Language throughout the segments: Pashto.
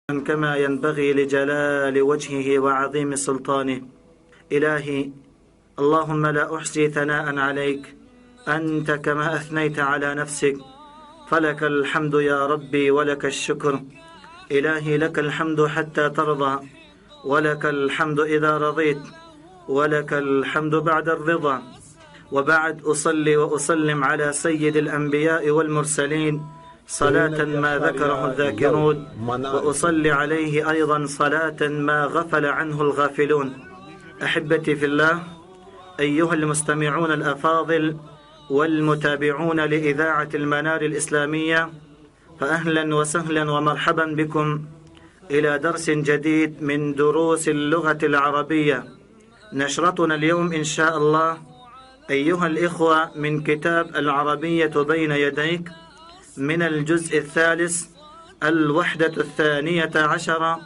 كما ينبغي لجلال وجهه وعظيم سلطانه. إلهي اللهم لا أحصي ثناء عليك أنت كما أثنيت على نفسك، فلك الحمد يا ربي ولك الشكر. إلهي لك الحمد حتى ترضى، ولك الحمد إذا رضيت، ولك الحمد بعد الرضا. وبعد، أصلي وأسلم على سيد الأنبياء والمرسلين صلاة ما ذكره الذاكرون، وأصلي عليه أيضا صلاة ما غفل عنه الغافلون. أحبتي في الله، أيها المستمعون الأفاضل والمتابعون لإذاعة المنار الإسلامية، فأهلا وسهلا ومرحبا بكم إلى درس جديد من دروس اللغة العربية. نشرتنا اليوم إن شاء الله أيها الإخوة من كتاب العربية بين يديك، من الجزء الثالث، الوحدة 12،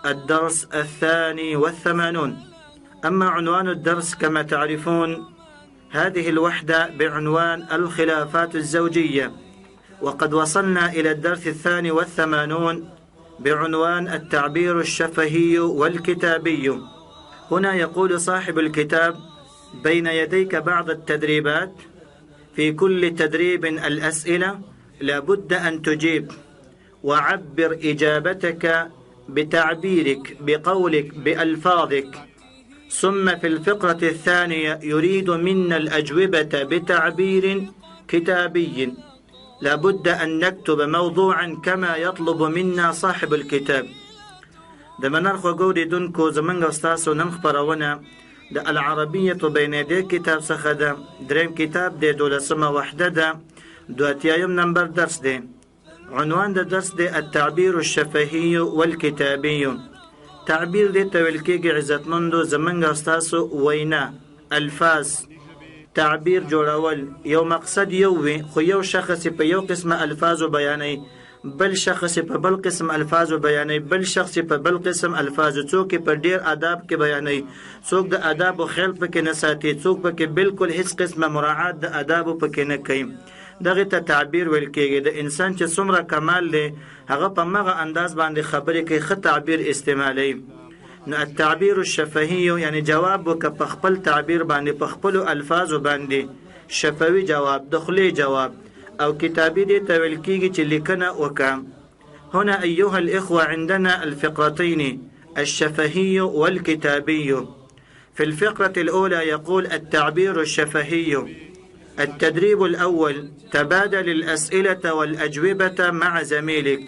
الدرس 82. أما عنوان الدرس كما تعرفون، هذه الوحدة بعنوان الخلافات الزوجية، وقد وصلنا إلى الدرس 82 بعنوان التعبير الشفهي والكتابي. هنا يقول صاحب الكتاب: بين يديك بعض التدريبات، في كل تدريب الأسئلة لابد أن تجيب، وعبر إجابتك بتعبيرك، بقولك، بألفاظك. ثم في الفقرة الثانية يريد منا الأجوبة بتعبير كتابي، لابد أن نكتب موضوعا كما يطلب منا صاحب الكتاب. دما نرخو قولي دونكو زمانغ استاسو ننخبرونا دا العربية بين يديك كتاب سخدا دريم كتاب دي دولة سما وحدة دا دواتيايم نمبر درس دي. عنوان دا درس دي التعبير الشفهي والكتابي. تعبير دي تويلكيك عزت مندو زمانغ استاسو وينا الفاس تعبير جوړول یو مقصد یووي، خو یو شخص په یو قسمه الفاظ بیانوي، بل شخص په بل قسم الفاظ بیانوي، بل شخص په بل قسم الفاظ، څوک په ډیر آداب کې بیانوي، څوک د آداب او خیال پکې نه ساتي، څوک پکې بالکل هیڅ قسمه مراعات د آداب پکې نه کوي. دغه ته تعبیر ویل کېږي. د انسان چې څومره کمال دی، هغه په مغه انداز باندې خبرې کوي، ښه تعبیر استعمالوي. نو التعبیر الشفهی یعنی جواب وک په خپل تعبیر باندې، په خپل الفاظ باندې، شفوي جواب، دخلي جواب، او کتابی دي تویل کیږي چې لیکنه وکم. هنا ايها الاخوه عندنا الفقرتين الشفهي والكتابي. في الفقرة الأولى يقول التعبير الشفهي. التدريب الأول: تبادل الأسئلة والأجوبة مع زميلك.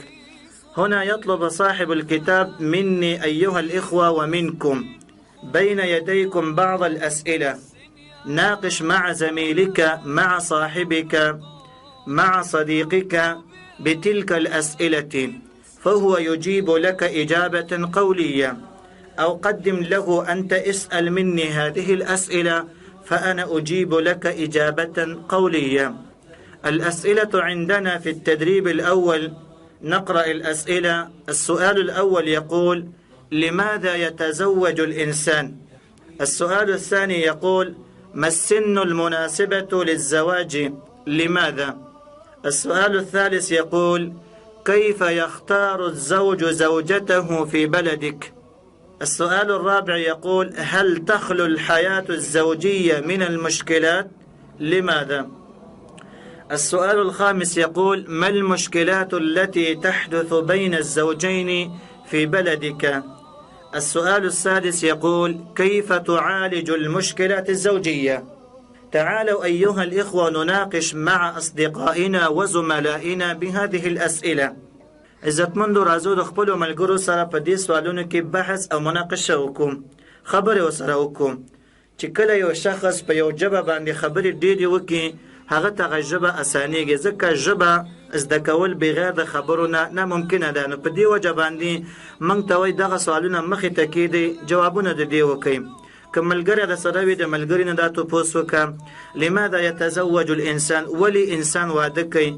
هنا يطلب صاحب الكتاب مني أيها الإخوة ومنكم بين يديكم بعض الأسئلة، ناقش مع زميلك، مع صاحبك، مع صديقك بتلك الأسئلة، فهو يجيب لك إجابة قولية، أو قدم له أنت اسأل مني هذه الأسئلة فأنا أجيب لك إجابة قولية. الأسئلة عندنا في التدريب الأول، نقرأ الأسئلة. السؤال الأول يقول: لماذا يتزوج الإنسان؟ السؤال الثاني يقول: ما السن المناسبة للزواج؟ لماذا؟ السؤال الثالث يقول: كيف يختار الزوج زوجته في بلدك؟ السؤال الرابع يقول: هل تخلو الحياة الزوجية من المشكلات؟ لماذا؟ السؤال الخامس يقول: ما المشكلات التي تحدث بين الزوجين في بلدك؟ السؤال السادس يقول: كيف تعالج المشكلات الزوجية؟ تعالوا أيها الإخوة نناقش مع أصدقائنا وزملائنا بهذه الأسئلة. عزت مند رازو د خپل ملګرو سره په دې سوالونو کې بحث او مناقشه وکوم، خبرې وسره وکوم، چې کله یو شخص په یو ژبه باندې خبرې ډېرې وکړي، هغه ته ژبه اسانېږي، ځکه ژبه زده کول بغیر د خبرو نه ناممکنه ده. نو په دې وجه باندې موږ ته وایي دغه سوالونه مخې ته کېدی، جوابونه د دې وکړئ. که ملګری د سره وي، د ملګري نه دا تپوس وکړه: لماذا يتزوج الانسان؟ ولی انسان واده کوي؟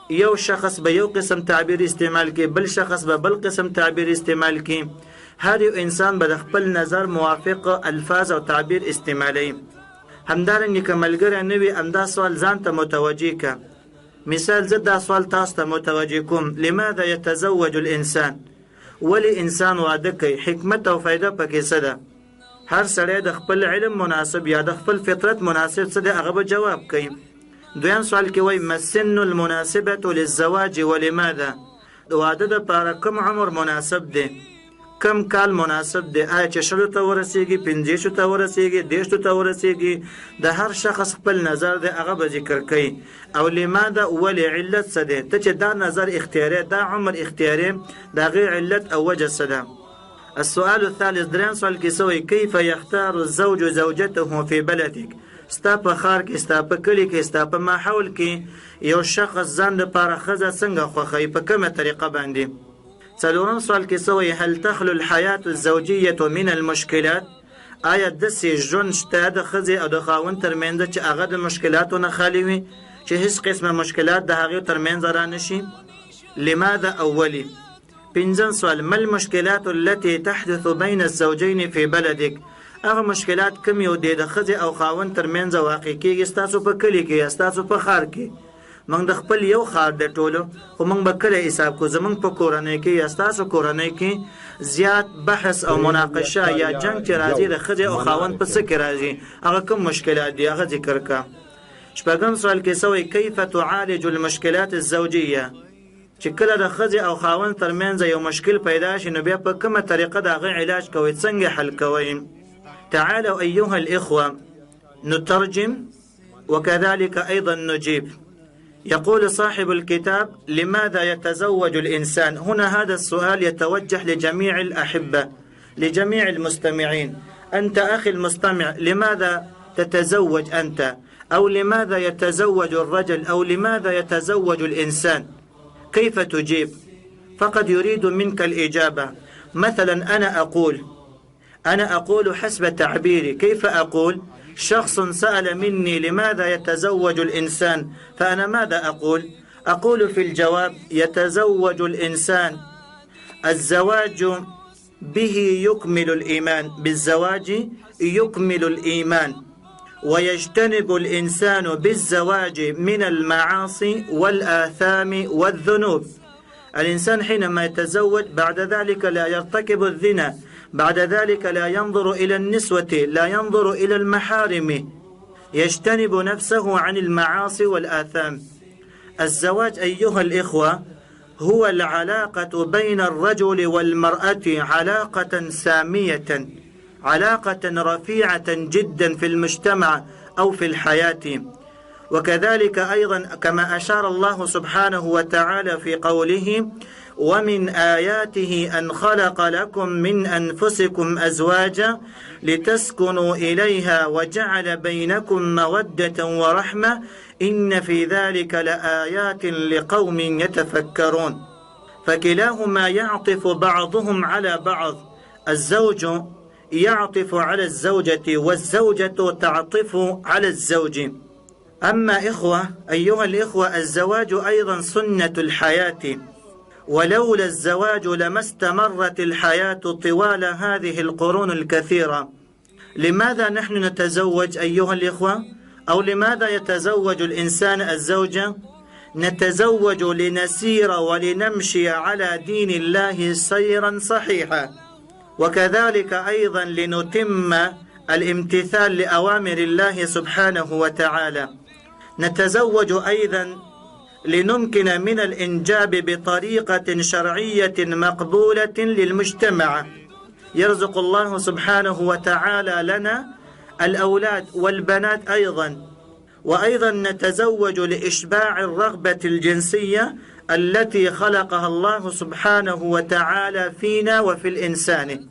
یو شخص به یو قسم تعبیر استعمال کی، بل شخص به بل قسم تعبیر استعمال کی. هر یو انسان به د خپل نظر موافق الفاظ او تعبیر استعمالوي. همدارنګه که ملګری نه وي، همدا سوال ځان ته متوجه که. مثال زه دا سوال تاسو ته متوجه کوم: لماذا يتزوج الانسان؟ ولی انسان واده کوي حکمت او فایده پکې څه ده؟ هر سړی د خپل علم مناسب یا د خپل فطرت مناسب څه دی هغه به جواب کوي. دویم سوال کې وایي مسن المناسبة للزواج ولماذا؟ د واده دپاره کوم عمر مناسب دی؟ کم کال مناسب دی؟ آیا چې 20 ته ورسیږي، 50 ته ورسیږي، 10 ته ورسیږي؟ د هر شخص خپل نظر دی هغه به ذکر کوي. او لماذا ولی علت څه دی؟ ته چې دا نظر اختیاري، دا عمر اختیاري، د هغې علت او وجه څه ده؟ السؤال الثالث دریم سوال کې څه وایي کیف یختار الزوج زوجته فی بلدک؟ ستا په ښار کې، ستا په کلي کې، ستا په ماحول کې یو شخص ځان دپاره ښځه څنګه خوښوي، په کومه طریقه باندې؟ څلورم سوال کې څه وایي هل تخلو الحیاة الزوجیة من المشکلات؟ آیا داسې ژوند شته د ښځې او د خاوند ترمنځ چې هغه د مشکلاتو نه خالي وي، چې هیڅ قسمه مشکلات د هغې ترمنځ را نشي؟ لماذا او ولي؟ پنځم سوال ما المشکلات التي تحدث بین الزوجین فی بلدک؟ هغه مشکلات کوم یو دی د ښځې او خاوند ترمنځ واقع کېږي ستاسو په کلي کې یا ستاسو په ښار کې؟ موږ د خپل یو ښار د ټولو خو موږ به کله حساب کړو زموږ په کورنۍ کې یا ستاسو کورنۍ کې زیات بحث او مناقشه یا جنګ چې راځي د ښځې او خاوند په څه کې راځي، هغه کوم مشکلات دي هغه ذکر کړه. شپږم سوال کې څه وایي کیف تعالج المشکلات الزوجیه؟ چې کله د ښځې او خاوند ترمنځ یو مشکل پیدا شي نو بیا په کومه طریقه د هغه علاج کوئ، څنګه حل کوئ؟ تعالوا أيها الإخوة نترجم وكذلك أيضا نجيب. يقول صاحب الكتاب لماذا يتزوج الإنسان؟ هنا هذا السؤال يتوجه لجميع الأحبة، لجميع المستمعين. أنت أخي المستمع لماذا تتزوج أنت؟ أو لماذا يتزوج الرجل؟ أو لماذا يتزوج الإنسان؟ كيف تجيب؟ فقد يريد منك الإجابة. مثلا أنا أقول حسب تعبيري. كيف أقول؟ شخص سأل مني لماذا يتزوج الإنسان، فأنا ماذا أقول؟ أقول في الجواب يتزوج الإنسان الزواج به يكمل الإيمان، بالزواج يكمل الإيمان، ويجتنب الإنسان بالزواج من المعاصي والآثام والذنوب. الإنسان حينما يتزوج بعد ذلك لا يرتكب الزنا، بعد ذلك لا ينظر إلى النسوة، لا ينظر إلى المحارم، يجتنب نفسه عن المعاصي والآثام. الزواج أيها الإخوة هو العلاقة بين الرجل والمرأة، علاقة سامية، علاقة رفيعة جدا في المجتمع أو في الحياة. وكذلك أيضا كما أشار الله سبحانه وتعالى في قوله ومن آياته أن خلق لكم من أنفسكم أزواجا لتسكنوا إليها وجعل بينكم مودة ورحمة إن في ذلك لآيات لقوم يتفكرون. فكلاهما يعطف بعضهم على بعض، الزوج يعطف على الزوجة والزوجة تعطف على الزوج. أما أيها الإخوة الزواج أيضا سنة الحياة، ولولا الزواج لما استمرت الحياة طوال هذه القرون الكثيرة. لماذا نحن نتزوج أيها الإخوة؟ أو لماذا يتزوج الإنسان الزوجة؟ نتزوج لنسير ولنمشي على دين الله سيرا صحيحا، وكذلك أيضا لنتم الامتثال لأوامر الله سبحانه وتعالى. نتزوج أيضا لنمكن من الإنجاب بطريقة شرعية مقبولة للمجتمع. يرزق الله سبحانه وتعالى لنا الأولاد والبنات أيضا. وأيضا نتزوج لإشباع الرغبة الجنسية التي خلقها الله سبحانه وتعالى فينا وفي الإنسان.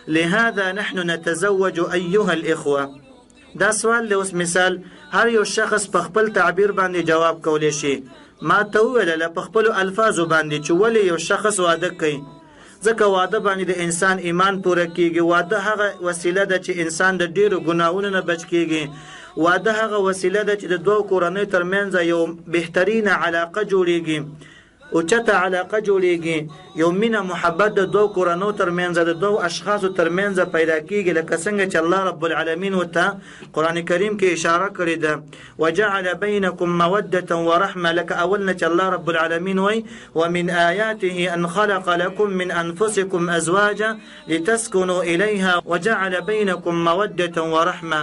لهذا نحن نتزوج أيها الإخوة. دا سوال له اوس مثال هر یو شخص په خپل تعبیر باندې جواب کولی شي. ما ته وویل په خپلو الفاظو باندې چې ولې یو شخص واده کوي. ځکه واده باندې د انسان ایمان پوره کیږي. واده هغه وسیله ده چې انسان د ډیرو ګناهونو نه بچ کیږي. واده هغه وسیله ده چې د دوه کورنۍ ترمنځ یو بهترینه علاقه جوړیږي. او چته علاقه جوړیږي یو مینه محبت د دوه کورنو ترمنځ د دوه اشخاصو ترمنځ پیدا کیږي لکه څنګه چې الله رب العالمین وته قران کریم کې اشاره کړې ده وجعل بينكم موده ورحمه لك اولنا چې الله رب العالمین وای ومن آیاته ان خلق لكم من انفسكم ازواجا لتسكنوا اليها وجعل بينكم موده ورحمه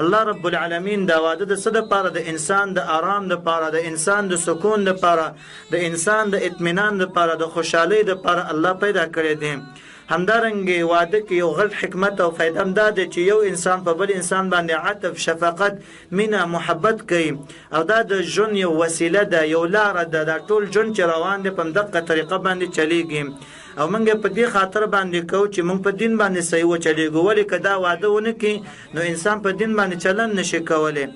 الله رب العالمین دا واده د صد پاره د انسان د آرام د پاره د انسان د سکون د پاره د انسان د اطمینان د پاره د خوشحالي د پاره الله پیدا کړی دی همدارنګه واده کې یو غټ حکمت او فائدہ هم ده چې یو انسان په بل انسان باندې عطف شفقت مینه محبت کوي او دا د ژوند یو وسیله ده یو لار ده د ټول ژوند چې روان دي په دغه طریقه باندې چلیږي او موږ په دې خاطر باندې کو چې موږ په دین باندې صحیح و چلیږو ولې کدا واده ونه کې نو انسان په دین باندې چلن نشي کولای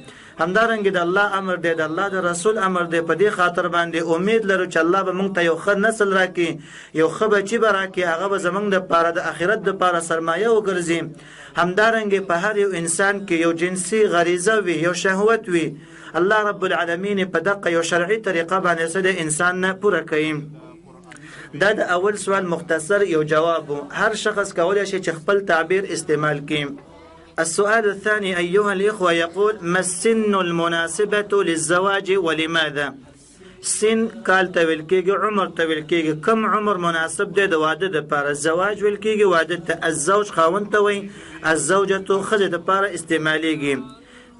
همدارنګه د الله امر دی د الله د رسول امر دی په دې خاطر باندې امید لرو چې الله به موږ ته یو ښه نسل راکړي یو ښه بچی به راکړي هغه به زموږ د پاره د آخرت د پاره سرمایه وګرځي همدارنګه په هر یو انسان کې یو جنسي غریزه وي یو شهوت وي الله رب العالمین په دغه یو شرعي طریقه باندې سره انسان نه پوره کوي دا د اول سوال مختصر یو جواب هر شخص کولای شي چې خپل تعبیر استعمال کړي السؤال الثاني أيها الإخوة يقول ما السن المناسبة للزواج ولماذا سن قال تولكيغي عمر تولكيغي كم عمر مناسب ده د واده د پاره الزواج ولكيغي واده ته الزوج خاوند ته وي الزوجه خزه د پاره استعماليږي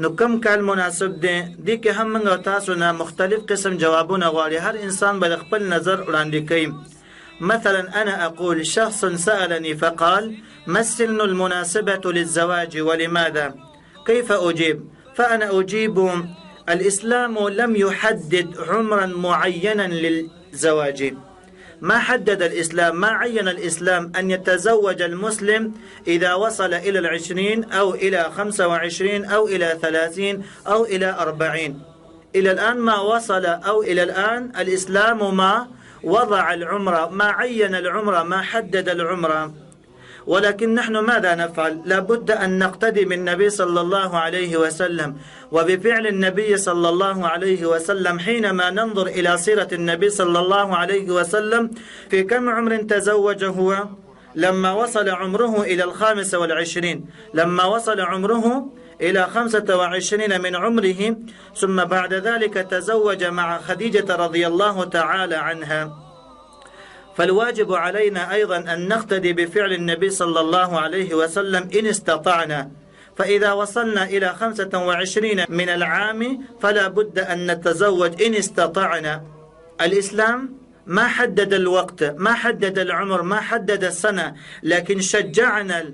نو کم کال مناسب ده دي کې هم موږ تاسو نه مختلف قسم جوابونه غواړي هر انسان به خپل نظر وړاندې کوي مثلا أنا أقول شخص سألني فقال ما السن المناسبة للزواج ولماذا كيف أجيب فأنا أجيب الإسلام لم يحدد عمرا معينا للزواج ما حدد الإسلام ما عين الإسلام أن يتزوج المسلم إذا وصل إلى 20 أو إلى 25 أو إلى 30 أو إلى 40 إلى الآن ما وصل أو إلى الآن الإسلام ما وضع العمرة ما عين العمرة ما حدد العمرة ولكن نحن ماذا نفعل لابد أن نقتدي بالنبي صلى الله عليه وسلم وبفعل النبي صلى الله عليه وسلم حينما ننظر إلى سيرة النبي صلى الله عليه وسلم في كم عمر تزوج هو لما وصل عمره إلى 25 لما وصل عمره إلى 25 من عمره ثم بعد ذلك تزوج مع خديجة رضي الله تعالى عنها فالواجب علينا أيضا أن نقتدي بفعل النبي صلى الله عليه وسلم إن استطعنا فإذا وصلنا إلى 25 من العام فلا بد أن نتزوج إن استطعنا الإسلام ما حدد الوقت ما حدد العمر ما حدد السنة لكن شجعنا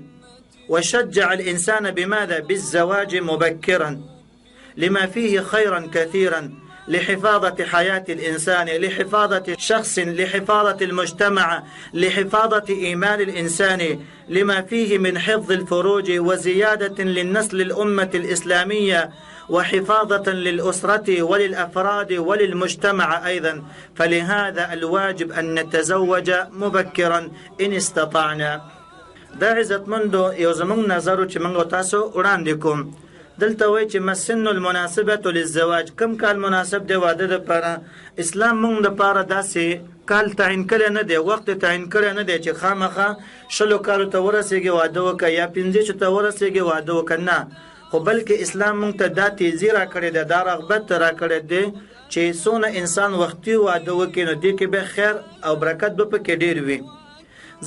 وشجع الإنسان بماذا بالزواج مبكرا لما فيه خيرا كثيرا لحفاظة حياة الإنسان لحفاظة شخص لحفاظة المجتمع لحفاظة إيمان الإنسان لما فيه من حفظ الفروج وزيادة للنسل الأمة الإسلامية وحفاظة للأسرة وللأفراد وللمجتمع أيضا فلهذا الواجب أن نتزوج مبكرا إن استطعنا دا عزت مندو یو زمونږ نظر چې موږ تاسو وړاندې کوم دلته وایي چې مسن المناسبه للزواج کم کال مناسب دی واده لپاره اسلام موږ لپاره داسې کال تعین کړی نه دی وخت تعین کړی نه دی چې خامخا شلو کالو ته ورسېږي واده وکړه یا 15 ته ورسېږي واده وکړه نه خو بلکې اسلام موږ ته دا تیزی را کړی دی دا رغبت را کړی دی چې څونه انسان وختي واده وکړي نو دې کې به خیر او برکت به پکې ډېر وي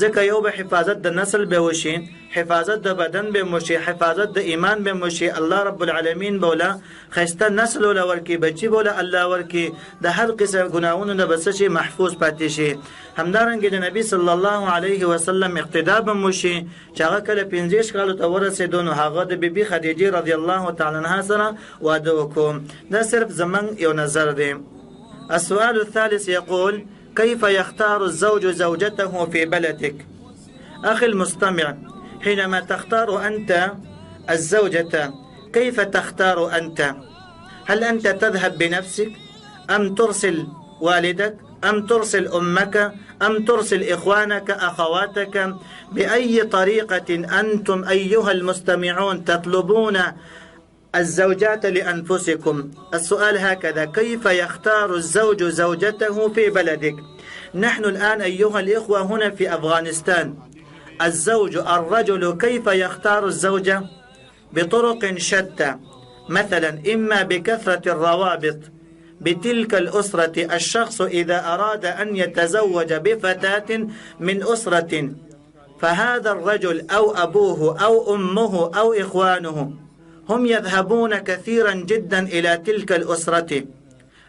ځکه یو به حفاظت د نسل به وشي حفاظت د بدن به وشي حفاظت د ایمان به وشي الله رب العالمین بولا خسته نسل ول ورکی بچي بولا الله ورکی د هر قسم ګناہوں نه بس شي محفوظ پاتې شي همدارنګه د نبی صلی الله علیه وسلم اقتدا به وشي چې هغه کله 15 کال ته ورسېدو نو هغه د بیبي خدیجه رضی الله تعالی عنها سره واده وکړ دا صرف زمون یو نظر دی السؤال الثالث يقول كيف يختار الزوج زوجته في بلدك أخي المستمع حينما تختار أنت الزوجة كيف تختار أنت هل أنت تذهب بنفسك أم ترسل والدك أم ترسل أمك أم ترسل إخوانك أخواتك بأي طريقة أنتم أيها المستمعون تطلبون الزوجات لأنفسكم. السؤال هكذا: كيف يختار الزوج زوجته في بلدك؟ نحن الآن أيها الإخوة هنا في أفغانستان. الزوج الرجل كيف يختار الزوجة؟ بطرق شتى، مثلا إما بكثرة الروابط بتلك الأسرة. الشخص إذا أراد أن يتزوج بفتاة من أسرة، فهذا الرجل أو أبوه أو أمه أو إخوانه هم يذهبون كثيرا جدا إلى تلك الأسرة،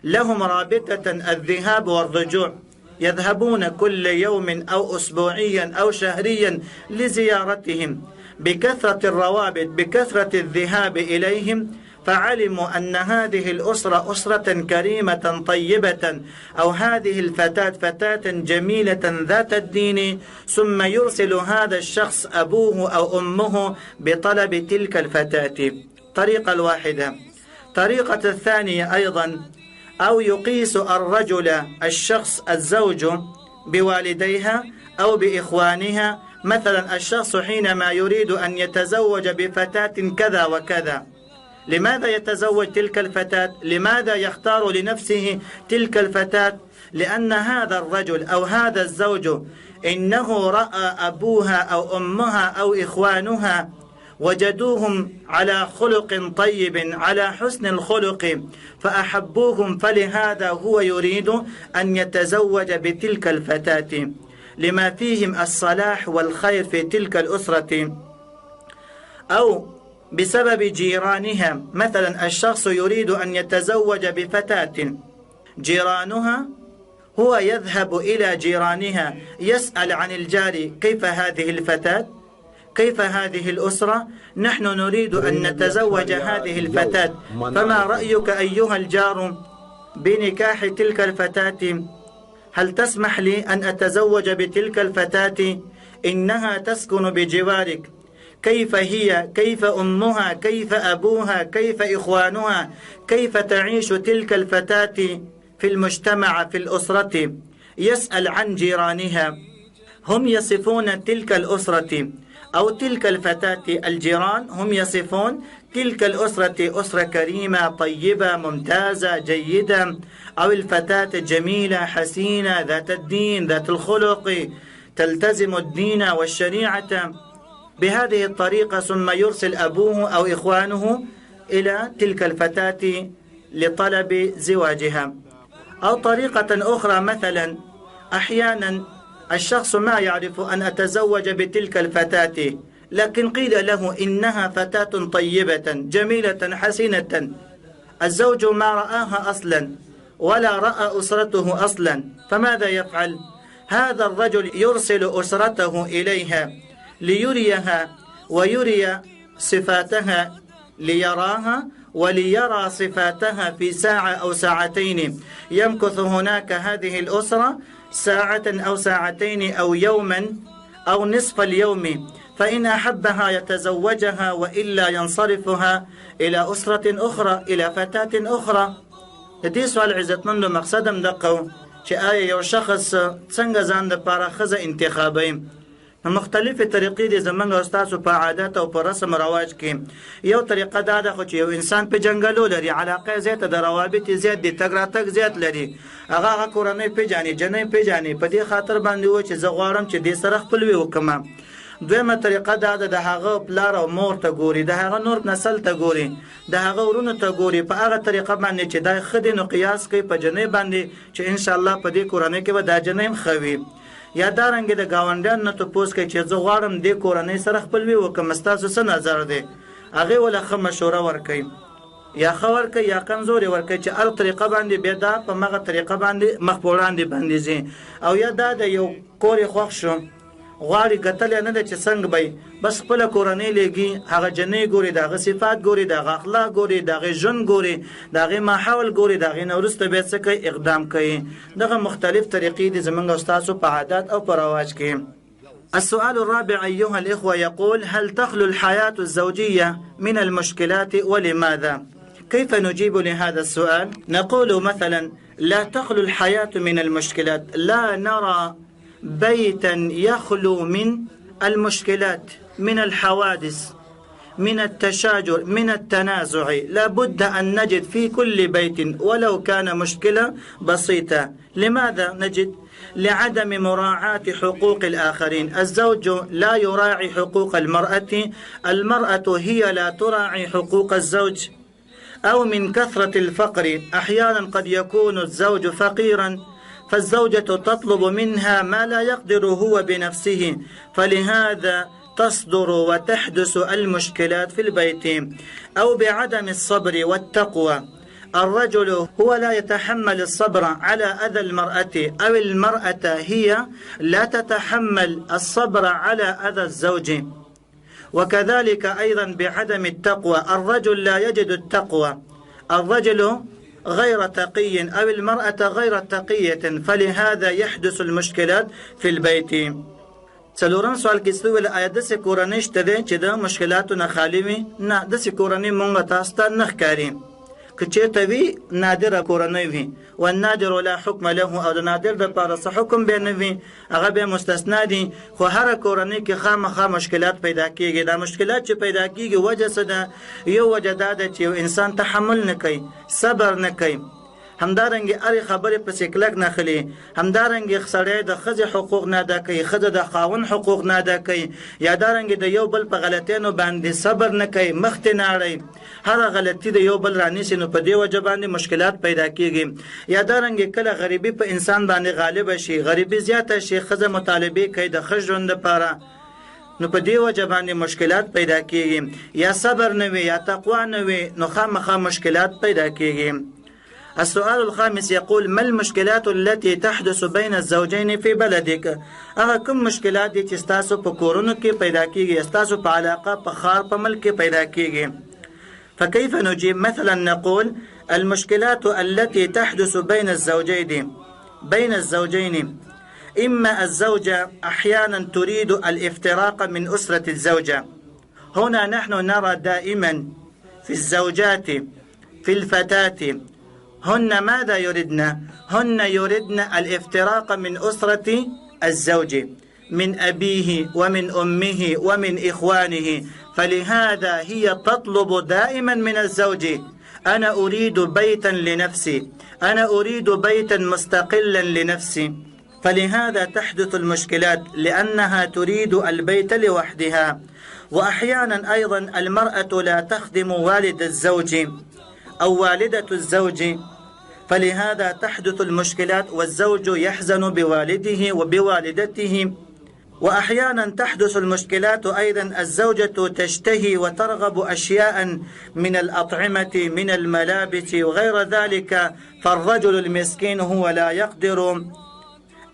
لهم رابطة الذهاب والرجوع، يذهبون كل يوم أو أسبوعيا أو شهريا لزيارتهم. بكثرة الروابط، بكثرة الذهاب إليهم، فعلموا أن هذه الأسرة أسرة كريمة طيبة، أو هذه الفتاة فتاة جميلة ذات الدين، ثم يرسل هذا الشخص أبوه أو أمه بطلب تلك الفتاة. طريقة الواحدة. طريقة الثانية أيضا: أو يقيس الرجل الشخص الزوج بوالديها أو بإخوانها. مثلا الشخص حينما يريد أن يتزوج بفتاة كذا وكذا، لماذا يتزوج تلك الفتاة؟ لماذا يختار لنفسه تلك الفتاة؟ لأن هذا الرجل أو هذا الزوج إنه رأى أبوها أو أمها أو إخوانها وجدوهم على خلق طيب، على حسن الخلق، فأحبوهم، فلهذا هو يريد أن يتزوج بتلك الفتاة لما فيهم الصلاح والخير في تلك الأسرة. أو بسبب جيرانها، مثلا الشخص يريد أن يتزوج بفتاة، جيرانها، هو يذهب إلى جيرانها يسأل عن الجار: كيف هذه الفتاة؟ كيف هذه الأسرة؟ نحن نريد أن نتزوج هذه الفتاة، فما رأيك أيها الجار بنكاح تلك الفتاة؟ هل تسمح لي أن أتزوج بتلك الفتاة؟ إنها تسكن بجوارك. كيف هي؟ كيف أمها؟ كيف أبوها؟ كيف إخوانها؟ كيف تعيش تلك الفتاة في المجتمع في الأسرة؟ يسأل عن جيرانها، هم يصفون تلك الأسرة أو تلك الفتاة، الجيران هم يصفون تلك الأسرة أسرة كريمة طيبة ممتازة جيدة، أو الفتاة جميلة حسينة ذات الدين ذات الخلق تلتزم الدين والشريعة. بهذه الطريقة ثم يرسل أبوه أو إخوانه إلى تلك الفتاة لطلب زواجها. أو طريقة أخرى، مثلا أحيانا الشخص ما يعرف أن أتزوج بتلك الفتاة، لكن قيل له إنها فتاة طيبة جميلة حسينة، الزوج ما رآها أصلا ولا رأى أسرته أصلا، فماذا يفعل؟ هذا الرجل يرسل أسرته إليها ليريها ويري صفاتها، ليراها وليرى صفاتها في ساعة أو ساعتين. يمكث هناك هذه الأسرة ساعة أو ساعتين أو يوما أو نصف اليوم، فإن أحبها يتزوجها، وإلا ينصرفها إلى أسرة أخرى، إلى فتاة أخرى. دې سوال عزتمندو مقصدم دقو چې آیا یو شخص څنګه ځان د پاره ښځه انتخابوي. مختلفې طریقې دي زمونږ او ستاسو په عادت او په رسم رواج کې. یو طریقه دا ده خو چې یو انسان په جنګلو لري، علاقه زیاته د روابط زیات دي، تګ راتګ زیات لري، هغه کورنۍ پیژني، جنۍ پیژني، په دې خاطر باندې و چې زه غواړم چې دې سره خپلوي وکړم. دویمه طریقه دا ده د هغه پلار او مور ته ګوري، د هغه نور نسل ته ګوري، د هغه ورونو ته ګوري، په هغه طریقه باندې چې دا ښه دی نو قیاس کوي په جنۍ باندې چې انشاءالله په دې کورنۍ کې به دا جنۍ هم ښه وي. یا دارنګې د ګاونډیانو نه تپوس کوي چې زه غواړم دې کورنۍ سره خپلوي وکړم، ستاسو څه نظر دی؟ هغې وله ښه مشوره ورکوي، یا ښه ورکوي یا کمزورې ورکوي چې هر طریقه باندې بیا دا په مغه طریقه باندې مخ په وړاندې باندې ځي. او یا دا د یو کور یې خوښ شو، غواړي ګټلی نه ده چې څنګه به بس خپله کورنۍ لېږي، هغه جنۍ ګوري، د هغه صفات ګوري، د هغه اخلاق ګوري، د هغې ژوند ګوري، د هغې ماحول ګوري، د هغې نه وروسته بیا څه کوي؟ اقدام کوي. دغه مختلف طریقې دي زموږ او ستاسو په عادات او په رواج کې. السؤال الرابع أيها الإخوة يقول: هل تخلو الحياة الزوجية من المشكلات ولماذا؟ كيف نجيب لهذا السؤال؟ نقول مثلا: لا تخلو الحياة من المشكلات، لا نرى بيتا يخلو من المشكلات، من الحوادث، من التشاجر من التنازع لابد أن نجد في كل بيت ولو كان مشكلة بسيطة. لماذا نجد؟ لعدم مراعاة حقوق الآخرين. الزوج لا يراعي حقوق المرأة، المرأة هي لا تراعي حقوق الزوج. أو من كثرة الفقر، أحيانا قد يكون الزوج فقيرا فالزوجة تطلب منها ما لا يقدر هو بنفسه، فلهذا تصدر وتحدث المشكلات في البيت. أو بعدم الصبر والتقوى، الرجل هو لا يتحمل الصبر على أذى المرأة، أو المرأة هي لا تتحمل الصبر على أذى الزوج. وكذلك أيضا بعدم التقوى، الرجل لا يجد التقوى، الرجل غير تقي أو المرأة غير تقية، فلهذا يحدث المشكلات في البيت. څلورم سوال کې څه ویل؟ آیا داسې کورنۍ شته دی چې د مشکلاتو نه خالي وي؟ نه، داسې کورنۍ مونږ تاسو ته نه ښکاري. که چېرته وي نادره کورنۍ وي، والنادر لا حکم له، او د نادر دپاره څه حکم بیا نه وي، هغه بیا مستثنا دي. خو هره کورنۍ کې خامخا مشکلات پیدا کېږي. دا مشکلات چې پیدا کېږي وجه څه ده؟ یو وجه دا ده چې یو انسان تحمل نه کوي، صبر نه کوي، همدارنګه هرې خبرې پسې کلک نه خلي، همدارنګه سړی د ښځې حقوق نه ادا کوي، ښځه د خاوند حقوق نه ادا کوي، یا دارنګه د یو بل په غلطیانو باندې صبر نه کوي، مخ ته نه اړوي، هره غلطي د یو بل رانیسي، نو په دې وجه باندې مشکلات پیدا کېږي. یا دارنګه کله غریبي په انسان باندې غالبه شي، غریبي زیاته شي، ښځه مطالبې کوي د ښه ژوند لپاره، نو په دې وجه باندې مشکلات پیدا کېږي. یا صبر نه وي، یا تقوا نه وي، نو خامخا مشکلات پیدا کېږي. السؤال الخامس يقول: ما المشكلات التي تحدث بين الزوجين في بلدك؟ هغه کوم مشکلات دي چې ستاسو په کورونو کې پیدا کیږي، ستاسو په علاقه، په ښار، په ملک کې پیدا کیږي؟ فكيف نجيب؟ مثلا نقول: المشكلات التي تحدث بين الزوجين إما الزوجة أحيانا تريد الافتراق من أسرة الزوجة. هنا نحن نرى دائما في الزوجات، في الفتاة، هن ماذا يردن؟ هن يردن الافتراق من أسرة الزوج، من أبيه ومن أمه ومن إخوانه، فلهذا هي تطلب دائما من الزوج: أنا أريد بيتا لنفسي، أنا أريد بيتا مستقلا لنفسي، فلهذا تحدث المشكلات لأنها تريد البيت لوحدها. وأحيانا أيضا المرأة لا تخدم والد الزوج أو والدة الزوج، فلهذا تحدث المشكلات، والزوج يحزن بوالده وبوالدته. وأحيانا تحدث المشكلات أيضا الزوجة تشتهي وترغب أشياء من الأطعمة، من الملابس وغير ذلك، فالرجل المسكين هو لا يقدر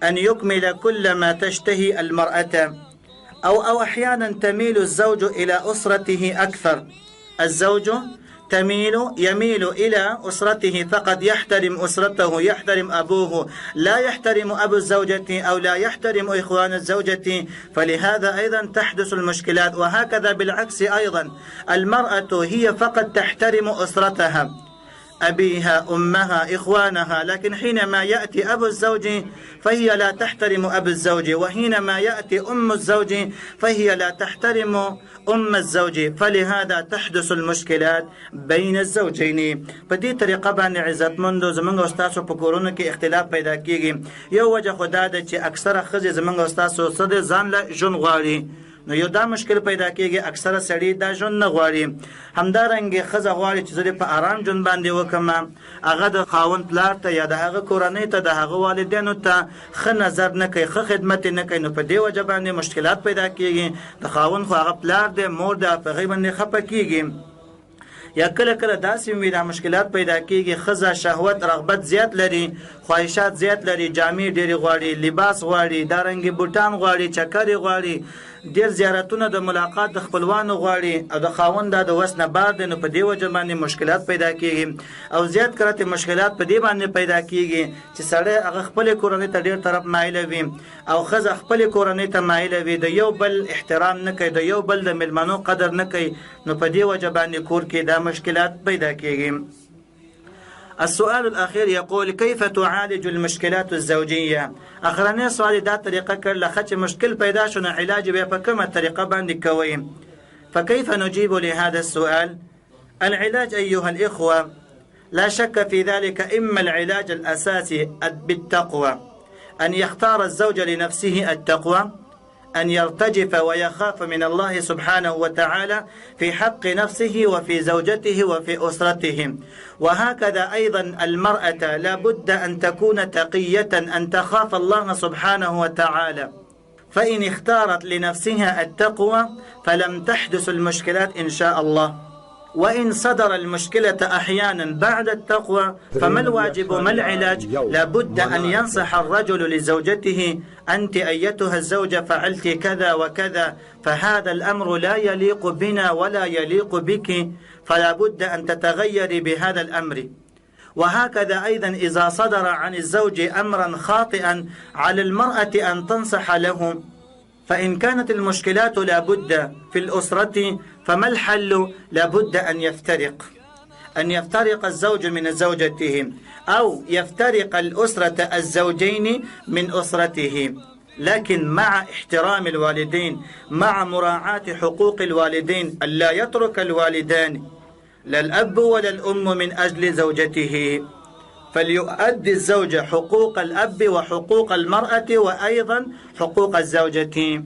أن يكمل كل ما تشتهي المرأة. أو أحيانا تميل الزوج إلى أسرته أكثر، الزوج يميل إلى أسرته فقط، يحترم أسرته، يحترم أبوه، لا يحترم أبو الزوجة أو لا يحترم إخوان الزوجة، فلهذا أيضا تحدث المشكلات. وهكذا بالعكس أيضا، المرأة هي فقط تحترم أسرتها، أبيها، أمها، إخوانها، لكن حينما يأتي أبو الزوج فهي لا تحترم أبو الزوج، وحينما يأتي أم الزوج فهي لا تحترم أم الزوج، فلهذا تحدث المشكلات بين الزوجين. په دې طریقه باندې عزتمندو زمونږ استادو په کورونو کې اختلاف پیدا کیږي. یو وجه خدا ده چې اکثره ښځې زمونږ استادو سره ځان له ژوند غواړي، نو یو دا مشکل پیدا کېږي، اکثره سړي دا ژوند نه غواړي. همدارنګه ښځه غواړي چې زه په آرام ژوند باندې وکړم، هغه د خاوند پلار ته یا د هغه کورنۍ ته، د هغه والدینو ته ښه نظر نه کوي، ښه خدمت نه کوي، نو په دې وجه باندې مشکلات پیدا کېږي. د خاوند خو هغه پلار دی، مور دی، په هغې باندې خفه کېږي. یا کله کله داسې وي دا مشکلات پیدا کېږي، ښځه شهوت رغبت زیات لري، خواهشات زیات لري، جامې ډېرې غواړي، لباس غواړي، دارنګې بوټان غواړي، چکرې غواړي، ډېر زیارتونه د ملاقات د خپلوانو غواړي، او د خاوند دا د وس نه بار دی، نو په دې وجه باندې مشکلات پیدا کېږي. او زیات کرته مشکلات په دې باندې پیدا کېږي چې سړی هغه خپلې کورنۍ ته ډېر طرف مایله وي، او ښځه خپلې کورنۍ ته مایله وي، د یو بل احترام نه کوي، د یو بل د مېلمنو قدر نه کوي، نو په دې وجه باندې کور کې دا مشکلات پیدا کېږي. السؤال الأخير يقول: كيف تعالج المشكلات الزوجية؟ اخرنی سوال دا طریقه کړل، چې مشکل پیدا شونه علاج به په کومه طریقه باندې کوي؟ فكيف نجيب لهذا السؤال؟ العلاج أيها الإخوة لا شك في ذلك، إما العلاج الأساسي بالتقوى، أن يختار الزوج لنفسه التقوى، أن يرتجف ويخاف من الله سبحانه وتعالى في حق نفسه وفي زوجته وفي أسرته. وهكذا أيضا المرأة لا بد أن تكون تقية، أن تخاف الله سبحانه وتعالى، فإن اختارت لنفسها التقوى فلم تحدث المشكلات إن شاء الله. وإن صدر المشكلة أحيانا بعد التقوى فما الواجب ما العلاج؟ لابد أن ينصح الرجل لزوجته: أنت أيتها الزوجة فعلت كذا وكذا، فهذا الأمر لا يليق بنا ولا يليق بك، فلا بد أن تتغيري بهذا الأمر. وهكذا أيضا إذا صدر عن الزوج أمرا خاطئا على المرأة أن تنصح له. فإن كانت المشكلات لابد في الأسرة فما الحل؟ لابد أن يفترق الزوج من زوجته، أو يفترق الأسرة الزوجين من أسرته، لكن مع احترام الوالدين، مع مراعاة حقوق الوالدين، ألا يترك الوالدان لا الأب ولا الأم من أجل زوجته، فليؤدي الزوج حقوق الأب وحقوق المرأة وأيضا حقوق الزوجة.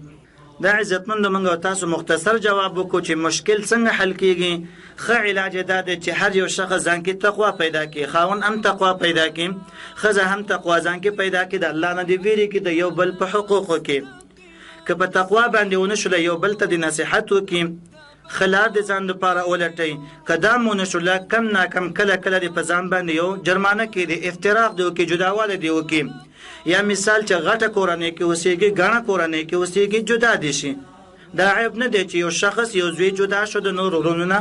دا عزتمندو منگو تاسو مختصر جواب وکړو چې مشکل څنګه حل کیږي. ښه علاج دا دی چې هر یو شخص ځان کې تقوا پیدا کړي، خاوند هم تقوا پیدا کړي، ښځه هم تقوا ځان کې پیدا کړي، د الله نه دې ویرې کړي، د یو بل په حقوقو کې. که په تقوا باندې ونه شول یو بل ته د نصیحت وکړي، خلار د ځان لپاره ولټي، که دا مونه شول کم ناکم کله کله د په ځان باندې یو جرمانه کړي، افتراق دی وکړي، جداواله دی وکړي. یا مثال چې غټه کورنۍ کې اوسېږي، ګڼه کورنۍ کې اوسېږي، جدا دي شي. دا عیب نه دی چې یو شخص یو زوی جدا شو د نور ورونو نه،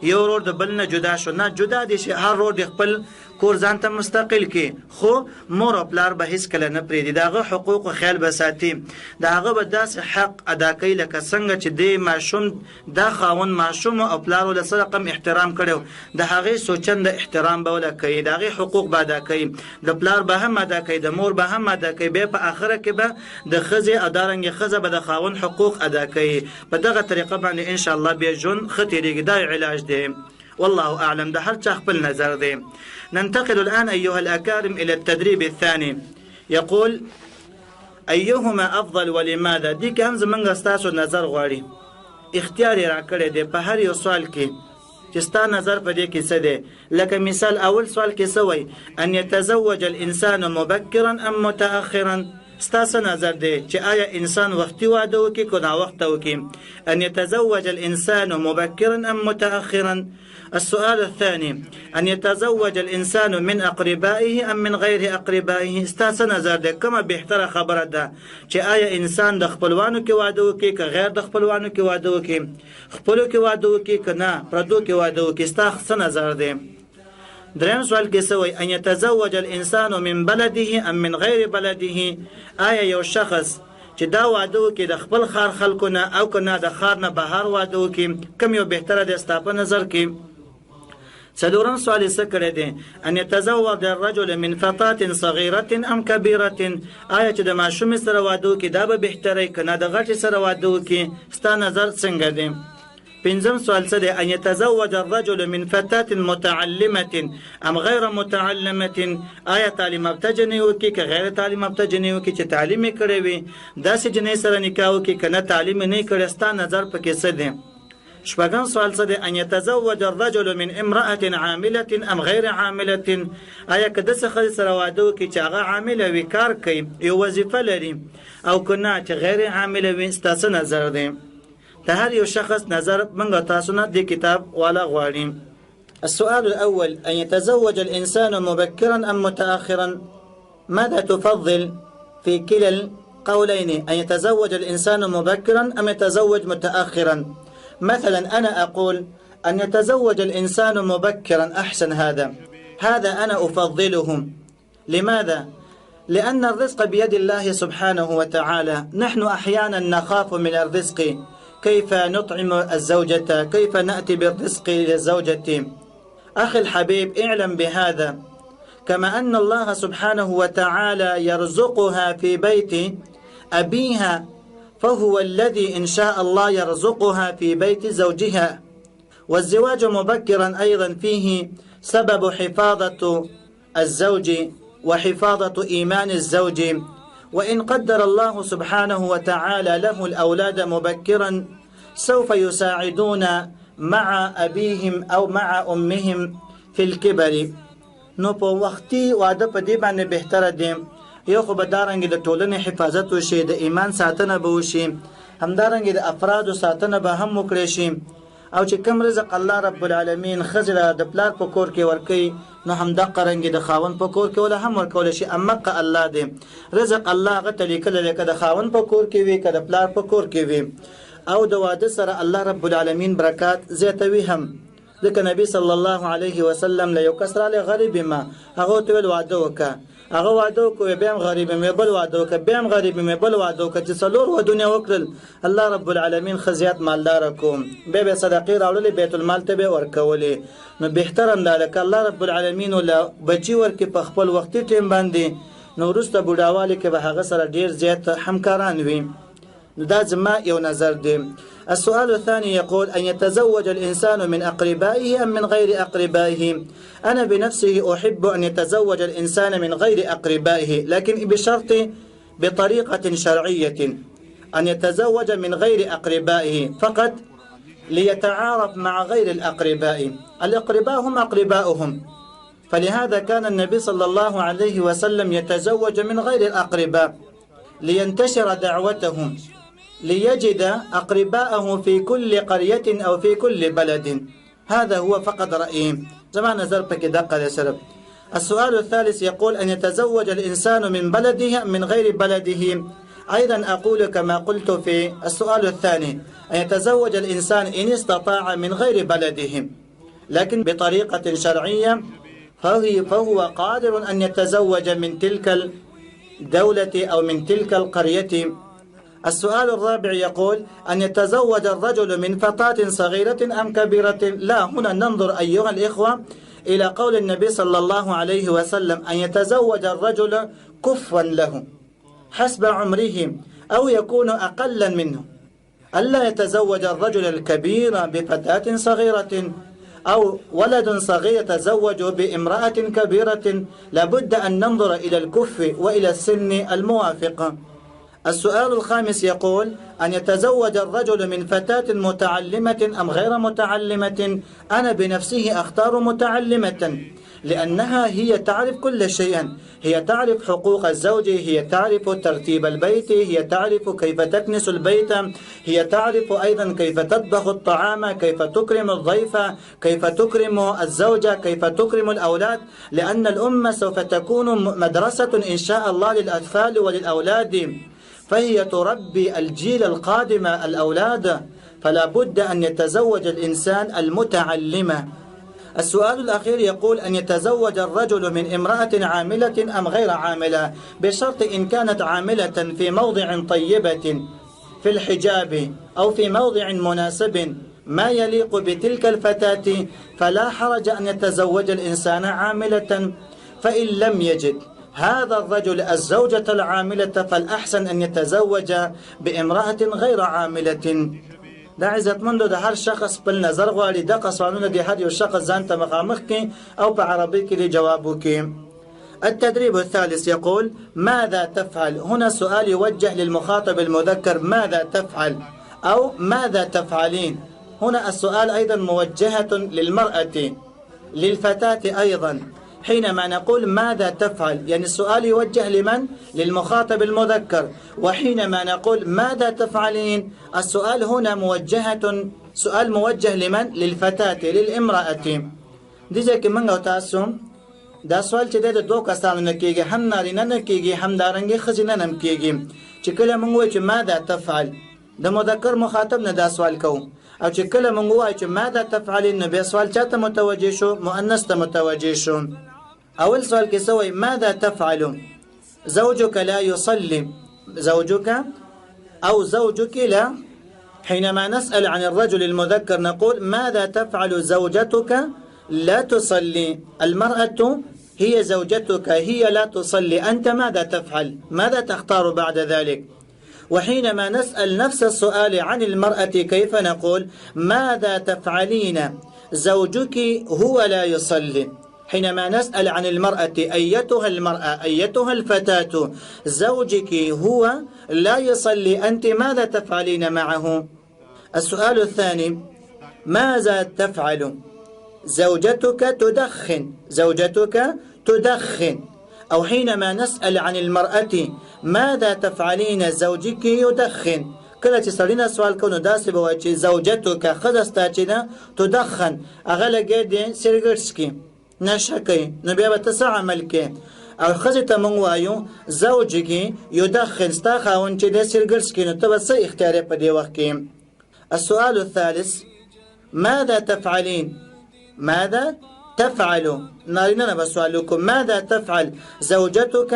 یو ورور د بل نه جدا شو، نه، جدا دي شي، هر ورور د خپل کور ځان ته مستقل کې، خو مور او پلار به هیڅکله نه پرېږدي، د هغه حقوق او خیال به ساتي، د هغه به داسې حق ادا کوي لکه څنګه چې د ماشوم دا خاوند ماشوم او پلار له سره کم احترام کړو، د هغې سوچنده احترام به وله کوي، د هغې حقوق به ادا کوي، د پلار به هم ادا کوي، د مور به هم ادا کوي، بیا په آخره کې به د ښځې او دارنګې ښځه به د خاوند حقوق ادا کوي. په دغه طریقه باندې انشاءالله بیا ژوند ښه تېرېږي. دا علاج دی، والله أعلم، ده هر چا خپل نظر دی. ننتقل الآن أيها الأكارم إلى التدريب الثاني. يقول: أيهما أفضل ولماذا؟ دي که هم زمونږ ستاسو نظر غواړي، اختیار یې راکړی دی په هر یو سوال کې چې ستا نظر په دې کې څه دی. لکه مثال اول سوال کې څه وایي؟ أن يتزوج الإنسان مبكرا أم متأخرا؟ ستاسو نظر دی چې آیا انسان وختي واده وکړي که ناوخته وکړي؟ أن يتزوج الإنسان مبكرا أم متأخرا؟ السؤال الثاني: أن يتزوج الإنسان من أقربائه أم من غير أقربائه؟ ستاسو نظر دی کومه بهتره خبره ده چې آیا انسان د خپلوانو کې واده وکړي که غیر د خپلوانو کې واده وکړي، خپلو کې واده وکړي که نه پردو کې واده وکړي؟ ستاسو نظر دی. دریم سوال کې څه وایي؟ أن يتزوج الإنسان من بلده أم من غير بلده؟ آیا یو شخص چې دا واده وکړي د خپل ښار خلکو نه او که نه د ښار نه بهر واده وکړي، کوم یو بهتره دی ستا په نظر کې؟ څلورم سوال یې څه کړی دی؟ أن يتزوج الرجل من فتاة صغيرة أم كبيرة؟ آیا چې د ماشومې سره واده وکړي دا به بهتره که نه د غټې سره واده وکړي؟ ستا نظر څنګه دی؟ پنځم سوال څه دی؟ أن يتزوج الرجل من فتاة متعلمة أم غير متعلمة؟ آیا تعلیم یافته جنۍ وکړي که غیر تعلیم یافته جنۍ وکړي چې تعلیم یې کړی وي داسې جنۍ سره نکاح وکړي که نه تعلیم یې نه کړی؟ ستا نظر پکې څه دی؟ شپږم سوال څه دی؟ أن يتزوج الرجل من امرأة عاملة أم غیر عاملة؟ آیا که داسې ښځې سره واده وکړي چې هغه عامله وي، کار کوي، یو وظیفه لري، او که نه چې غیر عامله وي؟ ستاسو نظر دی. د هر یو شخص نظر منګه تاسو نه د کتاب والا غواړي. السؤال الأول: أن يتزوج الإنسان مبكرا أم متأخرا؟ ماذا تفضل في كلا القولين؟ أن يتزوج الإنسان مبكرا أم يتزوج متأخرا؟ مثلا أنا أقول أن يتزوج الإنسان مبكرا أحسن، هذا أنا أفضله. لماذا؟ لأن الرزق بيد الله سبحانه وتعالى، نحن أحيانا نخاف من الرزق، كيف نطعم الزوجة، كيف نأتي بالرزق للزوجة. أخي الحبيب اعلم بهذا، كما أن الله سبحانه وتعالى يرزقها في بيت أبيها، فهو الذي إن شاء الله يرزقها في بيت زوجها. والزواج مبكرا أيضا فيه سبب حفاظة الزوج وحفاظة إيمان الزوج، وإن قدر الله سبحانه وتعالى له الأولاد مبكرا سوف يساعدون مع أبيهم أو مع أمهم في الكبر. نو په وختي واده په دې باندې بهتره دی، یو خو به دارنګې د ټولنې حفاظت وشي، د ایمان ساتنه به وشي، همدارنګې د افرادو ساتنه به هم وکړی شي. او چې کوم رزق الله رب العالمین ښځې د پلار په کور کې ورکوي نو همدغه رنګې د خاوند په کور کې ولا هم ورکولی شي. امقه الله دی، رزق الله هغه ته لیکلی دی، که د خاوند په کور کې وي که د پلار په کور کې وي. او د واده سره الله رب العالمین برکات زیاتوي هم. ځکه نبی صلی الله علیه وسلم له یو کس رالی غریب ما، هغه ته ویل واده وکړه، هغه واده وکړو، بیا هم غریب مې بل واده وکړه، بیا هم غریب مې بل واده وکړه، چې څلور ودونه وکړل الله رب العالمین ښه زیات مالداره کوم، بیا به صدقې راوړلې بیت المال ته به ورکولې. نو بهتر هم دا که الله رب العالمین له بچي ورکړي په خپل وختي ټیم باندې، نو وروسته بوډاوالي کې به هغه سره ډېر زیات همکاران وي. دا زما یو نظر دی. السؤال الثاني يقول أن يتزوج الإنسان من أقربائه أم من غير أقربائه؟ أنا بنفسه أحب أن يتزوج الإنسان من غير أقربائه، لكن بشرط بطريقة شرعية، أن يتزوج من غير أقربائه فقط ليتعارف مع غير الأقرباء. الأقرباء هم أقرباؤهم، فلهذا كان النبي صلى الله عليه وسلم يتزوج من غير الأقرباء لينتشر دعوتهم، ليجد أقرباءه في كل قرية أو في كل بلد. هذا هو فقط رأيي. زمان نظر بك دقة لسرب. السؤال الثالث يقول أن يتزوج الإنسان من بلده من غير بلده. أيضا أقول كما قلت في السؤال الثاني، أن يتزوج الإنسان إن استطاع من غير بلده لكن بطريقة شرعية، فهو قادر أن يتزوج من تلك الدولة أو من تلك القرية. السؤال الرابع يقول أن يتزوج الرجل من فتاة صغيرة أم كبيرة؟ لا، هنا ننظر أيها الإخوة إلى قول النبي صلى الله عليه وسلم أن يتزوج الرجل كفوا له حسب عمره أو يكون أقلا منه، ألا يتزوج الرجل الكبير بفتاة صغيرة أو ولد صغير يتزوج بامرأة كبيرة. لابد أن ننظر إلى الكف وإلى السن الموافق. السؤال الخامس يقول أن يتزوج الرجل من فتاة متعلمة أم غير متعلمة؟ أنا بنفسه أختار متعلمة، لأنها هي تعرف كل شيء، هي تعرف حقوق الزوج، هي تعرف ترتيب البيت، هي تعرف كيف تكنس البيت، هي تعرف أيضا كيف تطبخ الطعام، كيف تكرم الضيف، كيف تكرم الزوجة، كيف تكرم الأولاد، لأن الأمة سوف تكون مدرسة إن شاء الله للأطفال وللأولاد، فهي تربي الجيل القادم الأولاد، فلا بد أن يتزوج الإنسان المتعلمة. السؤال الأخير يقول أن يتزوج الرجل من امرأة عاملة أم غير عاملة، بشرط إن كانت عاملة في موضع طيبة في الحجاب أو في موضع مناسب ما يليق بتلك الفتاة فلا حرج أن يتزوج الإنسان عاملة. فإن لم يجد هذا الرجل الزوجة العاملة فالأحسن أن يتزوج بامرأة غير عاملة. دا عزتمندو د هر شخص بل نظر غواړي، دغه سوالونه د هر یو شخص ځان ته مخامخ کړي او په عربي کې جواب وکړي. التدريب الثالث يقول ماذا تفعل؟ هنا سؤال يوجه للمخاطب المذكر، ماذا تفعل أو ماذا تفعلين؟ هنا السؤال أيضا موجهة للمرأة للفتاة أيضا. حينما نقول ماذا تفعل يعني السؤال يوجه لمن؟ للمخاطب المذكر، وحينما نقول ماذا تفعلين السؤال هنا سؤال موجه لمن؟ للفتاة، للامرأة. دي ځکه موږ او تاسو دا سوال چې د دوه کسانو نه کېږي، هم نارینه نه کېږي هم دارنګې ښځینه نه کېږي، چې کله موږ وایو چې ماذا تفعل د مذکر مخاطب نه دا سوال کوو، او چې کله موږ وایو چې ماذا تفعلين نو بیا سوال چاته متوجه شو؟ مؤنث ته متوجه شو. أول سؤال كسوي ماذا تفعل؟ زوجك لا يصلي، زوجك أو زوجك لا. حينما نسأل عن الرجل المذكر نقول ماذا تفعل زوجتك لا تصلي، المرأة هي زوجتك هي لا تصلي، أنت ماذا تفعل؟ ماذا تختار بعد ذلك؟ وحينما نسأل نفس السؤال عن المرأة كيف نقول؟ ماذا تفعلين؟ زوجك هو لا يصلي. حينما نسأل عن المرأة أيتها المرأة أيتها الفتاة زوجك هو لا يصلي، أنت ماذا تفعلين معه؟ السؤال الثاني: ماذا تفعل؟ زوجتك تدخن، زوجتك تدخن. أو حينما نسأل عن المرأة ماذا تفعلين؟ زوجك يدخن. کله چې سړی نه سوال کوو نو داسې به وایي چې زوجتک ښځه ستا چې ده تدخن، هغه لګیا دی سګرټ څکي، نشه کوي، نو بیا به ته څه عمل کوې؟ او ښځې ته موږ وایو زوجک یدخن، ستا خاوند چې دی سګرټ څکي، نو ته به څه اختیار په دې وخت کې؟ السؤال الثالث: ماذا تفعلين؟ ماذا تفعل؟ نارینه نه به سوال وکړو. ماذا تفعل؟ زوجتک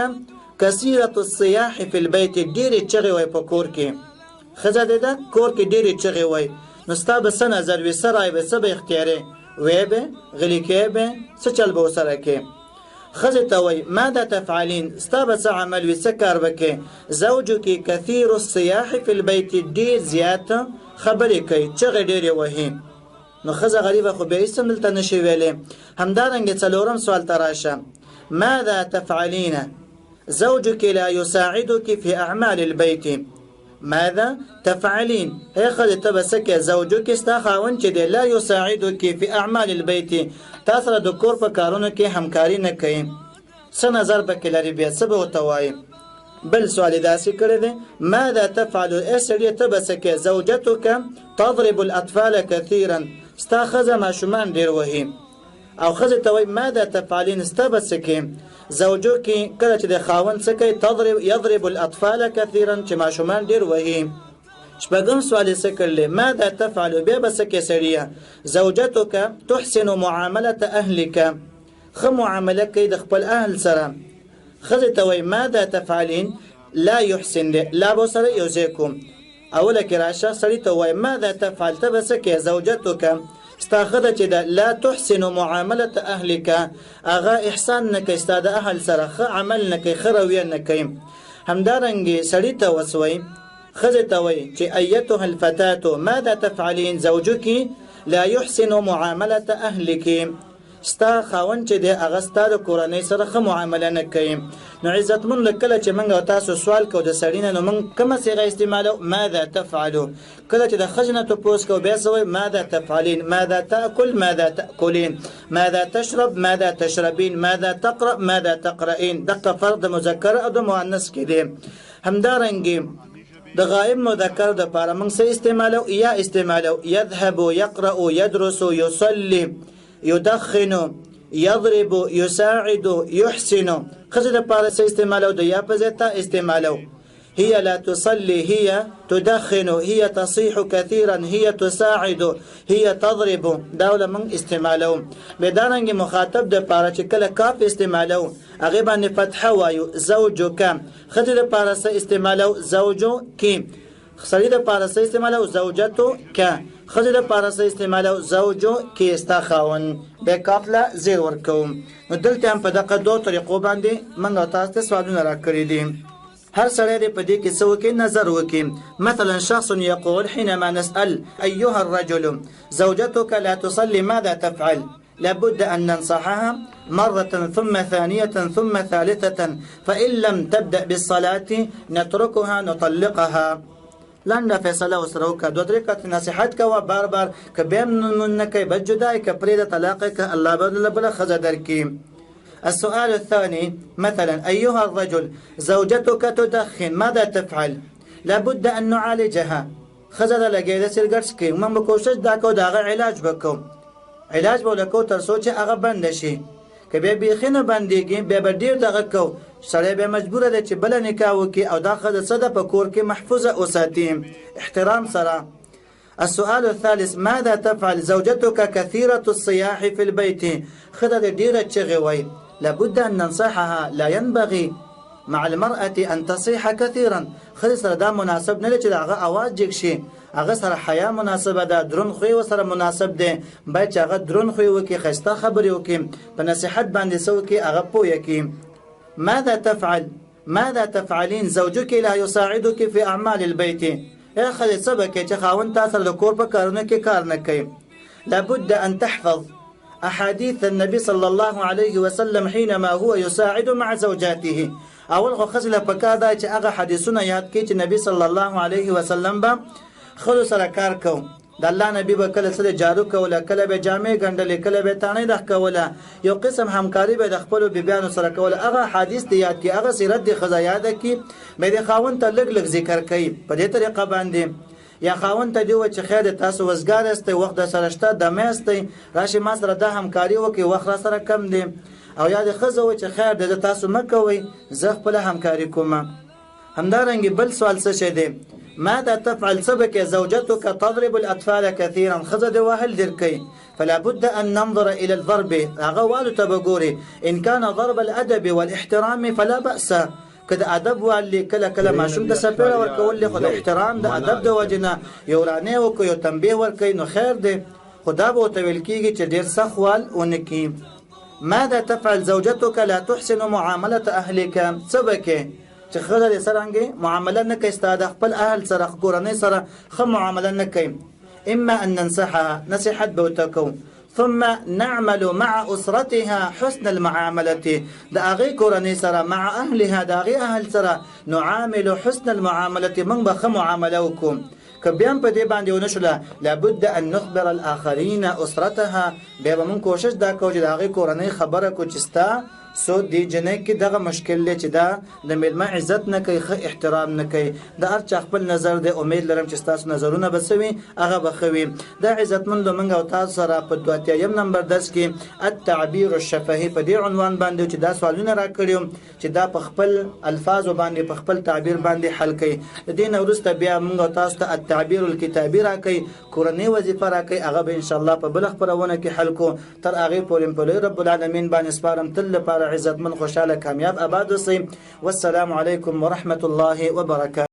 کثیرة الصیاح فی البیت، ډېرې چغې وایي په کور کې. ښځه دې ده کور کې ډېرې چغې وایي، نو ستا به څه نظر وي؟ څه رایې به؟ څه به اختیارې؟ وی به غلی کې به څه چل به ورسره کې؟ ښځې ته وایي ماذا تفعلین، ستا به څه عمل وي؟ څه کار به کې؟ زوجک کثیر الصیاح فی البیت، ډېر زیات خبرې کوي، چغې ډېرې وهي. نو ښځه غریبه خو بیا هېڅ هم دلته نشي ویلی. همدارنګې څلورم سوال ته راشه: ماذا تفعلین؟ زوجك لا يساعدك في أعمال البيت. ماذا تفعلين؟ هي ښځې ته به څه کوې؟ زوجک ستا خاوند چې دی لا يساعدك في أعمال البيت، تا سره د کور په کارونو کې همکاري نه کوي، څه نظر به کې لري؟ بیا څه به ورته وایي؟ بل سوال یې داسې کړی دی: ماذا تفعل؟ ای سړیه ته به څه کوې؟ زوجتک تضرب الأطفال كثيرا، ستا ښځه ماشومان ډېر وهي. او ښځې ته وایي ماذا تفعلین، ستا به څه کوې؟ زوجک کله چې د خاوند څه کوي؟ یضرب الاطفال كثيرا، چې ماشومان ډېر وهي. شپږم سوال یې څه کړلی؟ ماذا تفعل؟ بیا به څه کوې سړیه؟ زوجتک تحسن معاملة أهلك، ښه معامله کوي د خپل اهل سره. ښځې ته وایي ماذا تفعلین؟ لا يحسن، لا به سره یو ځای کوم. اوله کې راشه سړي ته وایي ماذا تفعل، ته به څه کوې؟ زوجتک ستا ښځه چې ده لا تحسن معاملة أهلك، هغه احسان نه کوي ستا د اهل سره، ښه عمل نه کوي، ښه رویه نه کوي. همدارنګې سړي ته وسوئ، ښځې ته وایي چې ایتها الفتاة ماذا تفعلین؟ زوجک لا يحسن معاملة أهلك، ستا خاوند چې دی هغه ستا د کورنۍ سره ښه معامله نه کوي. نو عزتمن کله چې موږ تاسو سوال کوو د سړي نه، نو موږ کومه صیغه استعمالو؟ ماذا تفعلو. کله چې د ښځې نه تپوس کوو بیا څه وایي؟ ماذا تفعلین، ماذا تأکل، ماذا تأکلین، ماذا تشرب، ماذا تشربین، ماذا تقرأ، ماذا تقرأین. دغه فرق د مذکر او د مؤنث کې دی. همدارنګې د غائب مذکر د پاره موږ څه استعمالو؟ یا استعمالو یذهب، یقرأ، یدرس، یصلي، يدخن، يضرب، يساعد، يحسن. ښځې دپاره څه استعمالو؟ د یا په ځای تا استعمالو. هي لا تصلي، هي تدخن، هي تصيح كثيرا، هي تساعد، هي تضرب. دا له موږ استعمالو. بدارنګې مخاطب دپاره چې کله کاف استعمالو هغې باندې فتحه وایو. زوجک. ښځې دپاره څه استعمالو؟ زوجک. سړي دپاره څه استعمالو؟ زوجتک. ښځې دپاره څه استعمالو؟ زوجک، ستا خاوند. بیا کاف له زیر ورکوم. نو دلته هم په دغه دوه طریقو باندې موږ تاسو ته سوالونه راکړي دي. هر سړی دې په دې کې څه وکړي؟ نظر وکړي. مثلا شخص يقول حينما نسأل أيها الرجل زوجتك لا تصلي ماذا تفعل؟ لابد أن ننصحها مرة ثم ثانية ثم ثالثة، فإن لم تبدأ بالصلاة نتركها نطلقها. لنډه فیصله وسره وکړه، دوه درې کاته نصیحت کوه، بار بار که بیا هم نه کوي بد جدا یې، که پرېږده طلاق یې، که الله به بله ښځه درکړي. السؤال الثاني مثلا أيها الرجل زوجتك تدخن ماذا تفعل؟ لابد أن نعالجها. ښځه ده لګېده سګرټ څکوي، موږ به کوشش دا کوو د هغه علاج به کوو، علاج به ولکو تر څو چې هغه بنده شي. که بیا بیخي نه بندېږي بیا به ډېر دغه کوو، سړی بیا مجبوره دی چې بله نکاح وکړي او دا ښځه څه ده په کور کې محفوظه وساتي احترام سره. السؤال الثالث ماذا تفعل؟ زوجتك كثيرة الصياح في البيت، ښځه دې ډېره چغې وایي. لابد أن ننصحها، لا ينبغي مع المرأة أن تصيح كثيرا. ښځې سره دا مناسب نه دی چې د هغه اواز جګ شي، هغه سره حیا مناسبه ده، درون خوی ورسره مناسب دی، باید چې هغه درون خوی وکړي، ښایسته خبرې وکړي، په نصیحت باندې څه وکړي هغه پوه کړي. ماذا تفعل؟ ماذا تفعلين زوجك لا يساعدك في أعمال البيت يا خالد سبك خاوند تاثر لكور بكارنك كارنك. لابد أن تحفظ أحاديث النبي صلى الله عليه وسلم حينما هو يساعد مع زوجاته. أول خزل بكادا أغا حديثنا ياتكي النبي صلى الله عليه وسلم با خلو سرکارکو د الله نبی به کله سره جارو کوله کله به جامې ګنډلې کله به تانې د کوله یو قسم همکاري به د خپل بیبيانو سره کوله. هغه حدیث دی یاد کی هغه سیرت دی خزا یاد کی مې د خاوند ته لګ لګ ذکر کوي په دې طریقه باندې یا خاوند ته دی و چې خیر تاسو وزګار است وخت د سره شته د مېست راشي ما سره د همکاري وکي وخت را سره کم دی او یا د خزا و چې خیر د تاسو مکوي زه خپل همکاري کوم. همدارنګ بل سوال څه شه دی ماذا تفعل سبك زوجتك تضرب الأطفال كثيرا خزد واهل دركي فلا بد أن ننظر إلى الضرب أغوال تبقوري إن كان ضرب الأدب والاحترام فلا بأس كده أدب واللي كلا ما شمت سفيرة وركولي خد احترام ده أدب ده وجنا يوراني وكو يتنبيه وركي نو خير ده خداب وتويلكيجي تدير سخوال ونكي. ماذا تفعل زوجتك لا تحسن معاملة أهلك سبك چې خلل سرانګي معامله نه کوي ستاد خپل اهل سره کورنۍ سره خو معامله نه کوي. اما ان ننصحها نصيحت بوتکو ثم نعمل مع اسرتها حسن المعامله د اغي کورنۍ سره مع اهلها د اغي اهل سره نعامل حسن المعامله من بخ معامله وکم کبيان په دې باندې ونشله لابد ان نخبر الاخرين اسرتها به من کوشش دا کو چې د اغي کورنۍ خبره کو چستا سو دی جنې کې دغه مشکل لې چې دا د ملما عزت نه کوي خو احترام نه کوي د هر چا خپل نظر دی. امید لرم چې تاسو نظرونه بسوي هغه بخوي. دا عزتمند منګ او تاسو سره په 23 نمبر درس کې التعبير الشفهي په دې عنوان باندې چې دا سوالونه راکړیو چې دا په خپل الفاظ باندې په خپل تعبیر باندې حل کوي. د دې نورسته بیا منګ تاسو ته التعبير الكتابي راکړي کورنۍ وظیفه راکړي هغه به ان شاء الله په بل خبرونه کې حل کو. تر هغه پورې په رب العالمین باندې سپارم تل لپاره عزت من خوشاله کامیاب آباد اوسئ. والسلام علیکم ورحمة الله وبرکاته.